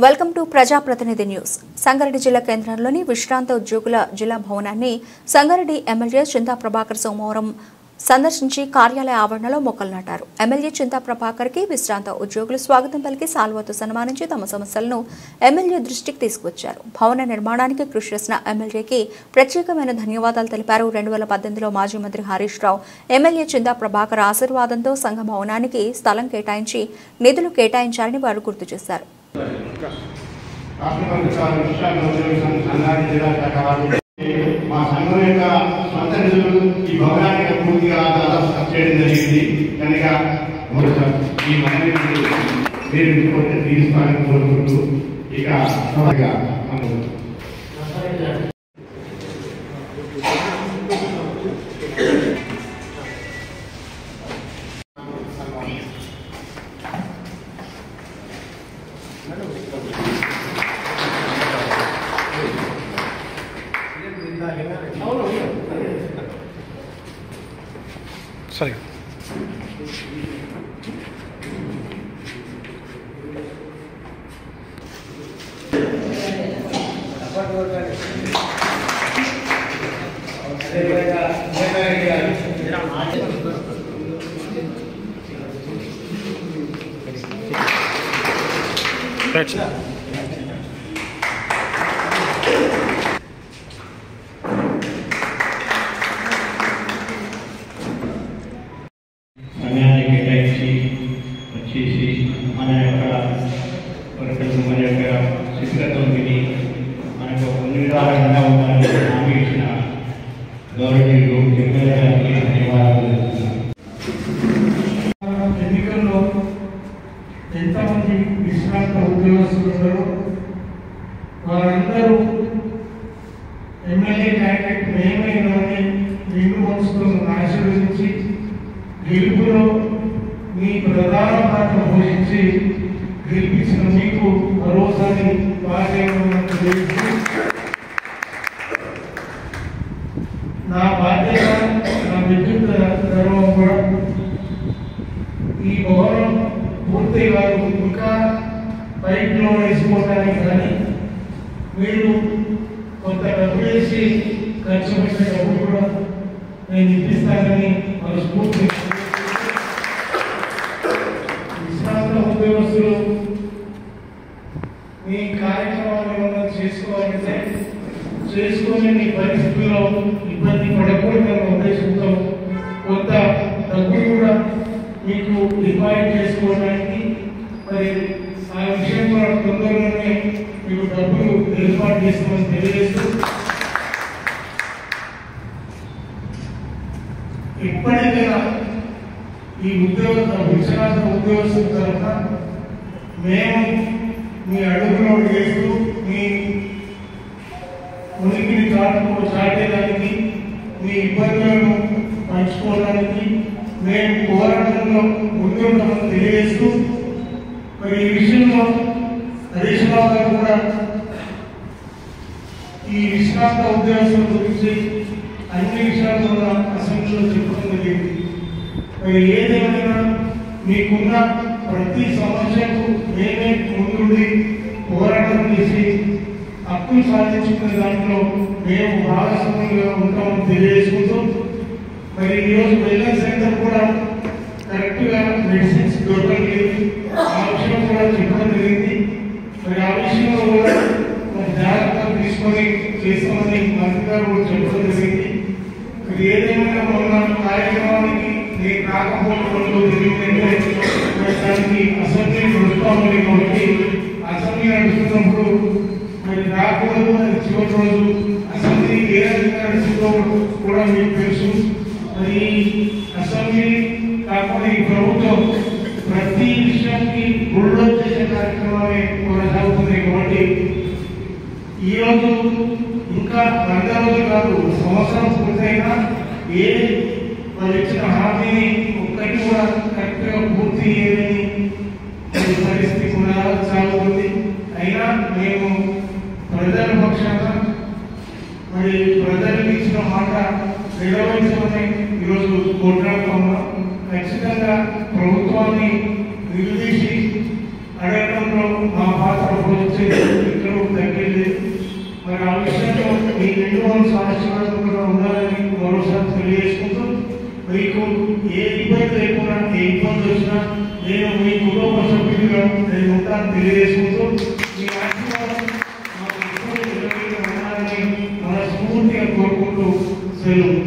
Welcome to ప్రజాప్రతినిధి news. Sangareddy జిల్లా కేంద్రంలోని విశ్రాంత ఉద్యోగుల జిల్లా భవనాన్ని సంగారెడ్డి ఎమ్మెల్యే చింతా ప్రభాకర్ సోమవారం సందర్శించి కార్యాలయ ఆవరణలో మొక్కలు నాటారు. ఎమ్మెల్యే చింతా ప్రభాకర్ కి విశ్రాంత ఉద్యోగులు స్వాగతం పలికి సాల్వాతో సన్మానించి తమ సమస్యలను ఎమ్మెల్యే దృష్టికి తీసుకొచ్చారు. భవన నిర్మాణానికి కృషి చేసిన ఎమ్మెల్యేకి ప్రత్యేకమైన ధన్యవాదాలు తెలిపారు. 2018లో మాజీ మంత్రి హరీష్ రావు ఎమ్మెల్యే చింతా ప్రభాకర్ ఆశీర్వాదంతో సంఘ భవనానికి స్థలం కేటాయించి నిధులు కేటాయించారని వారు గుర్తు చేశారు. మా సంఘం యొక్క సొంత నిధులు ఈ భవనానికి పూర్తిగా ఖర్చు చేయడం జరిగింది కనుక ఈ మనకి మీరు తీసుకోవాలని కోరుకుంటూ ఇక Sorry. Right. సమయాన్ని కేటాయించి వచ్చేసి మన యొక్క వర్కర్లు మన యొక్క శిక్షణతో విని మనకు కొన్ని విధాలుగా ఉండాలని హామీ ఇచ్చిన గౌరవనీయులు ఎమ్మెల్యే గారికి ధన్యవాదాలు తెలుపుతున్నాను. ఎన్నికల్లో ఎంతమంది విశ్రాంత ఉద్యోగస్తులు వారందరూ ఎమ్మెల్యే క్యాండిడేట్ మేమైనని నిండు మనసుతో ఆశీర్వదించి గెలుపులో మీ ప్రధాన పాత్ర పోషించి గెలిపించిన మీకు మరోసారి నా బాధ్యత నా విద్యుత్ గర్వం కూడా ఈ భవనం పూర్తి వారు ఇంకా పైప్లో వేసుకోవడానికి కానీ మీరు కొంత డబ్బు వేసి ఖర్చు పెట్టిన డబ్బు కూడా నేను ఇప్పిస్తానని మనస్ఫూర్తి విశ్రాంత ఉద్యోగస్తులు మీ కార్యక్రమాలు ఏమన్నా చేసుకోవాలంటే చేసుకోలేని పరిస్థితుల్లో ఇబ్బంది పడకూడదన్న ఉద్దేశంతో కొంత డబ్బు కూడా మీకు డిపాజిట్ చేసుకోవడానికి మరి ఆ విషయం కూడా తొందరలోనే మీకు డబ్బులు ఏర్పాటు చేస్తామని తెలియజేస్తూ ఇప్పటికైనా ఈ విశ్రాంత ఉద్యోగస్తుల తరఫున మేము మీ అడుగులో చేస్తూ మీ ఉనికిని చాటేదానికి మీ ఇబ్బందులను పంచుకోవడానికి మేము పోరాటంలో ముందుంటామని తెలియజేస్తూ మరి ఈ విషయంలో హరీష్ రావు గారు కూడా ఈ విశ్రాంత ఉద్యోగస్తుల గురించి అన్ని విషయాలు కూడా అసెంబ్లీలో చెప్పడం జరిగింది. మరి ఏదేమైనా మీకున్న ప్రతి సమస్యకు మేమే ముందుండి పోరాటం చేసి హక్కులు సాధించుకునే దాంట్లో మేము భాగస్వాములుగా ఉంటామని తెలియజేసుకుంటూ మరి ఈరోజు వెల్నెస్ సెంటర్ కూడా కరెక్ట్గా మెడిసిన్స్ దొరకలేదు, ఆ విషయం కూడా చెప్పడం జరిగింది. మరి ఆ విషయంలో కూడా మరి జాగ్రత్తలు తీసుకొని చేస్తామని మంత్రి గారు కూడా చెప్పడం జరిగింది. మరి ఏదేమైనా మొన్న కార్యక్రమానికి నేను రాకపోవడంలో జరిగిందంటే దానికి అసెంబ్లీ నడుస్తామని కాబట్టి అసెంబ్లీ నడుస్తున్నప్పుడు మరి రాకూడదు అని చివరి రోజు అసెంబ్లీ ఏ రకంగా నడుస్తుందో కూడా మీకు తెలుసు. మరి అసెంబ్లీ కాకుండా ఈ ప్రభుత్వం ప్రతి విషయానికి గుళ్ళో చేసే కార్యక్రమాలే కొనసాగుతుంది కాబట్టి ఈరోజు ఇంకా 100 రోజులు కాదు సంవత్సరం పూర్తయినా ఏ వాళ్ళు ఇచ్చిన హామీని ఒక్కటి కూడా కరెక్ట్గా పూర్తి చేయలేని పరిస్థితి కూడా సాగుతుంది. అయినా మేము ప్రజల పక్షాన మరి ప్రజలకు ఇచ్చిన మాట నెరవేర్చమని ఈరోజు కోట్లాడుతూ ఉన్నాం. ఖచ్చితంగా ప్రభుత్వాన్ని నిలదీసి అడగడంలో మా పాత్ర వచ్చి ఇక్కడ తగ్గింది. మరి ఆ విషయంలో మీ రెండు వందల ఆశీర్వాదంగా ఉండాలని మరోసారి తెలియజేసుకుంటూ మీకు ఏ ఇబ్బంది లేకుండా ఏ ఇబ్బంది వచ్చినా నేను మీ కుటుంబ సభ్యులుగా నేను ఉంటాను తెలియజేసుకుంటూ మీ ఆశీర్వాదం మాకు ఎప్పుడు ఉండాలని మనస్ఫూర్తిగా కోరుకుంటూ సెలవు.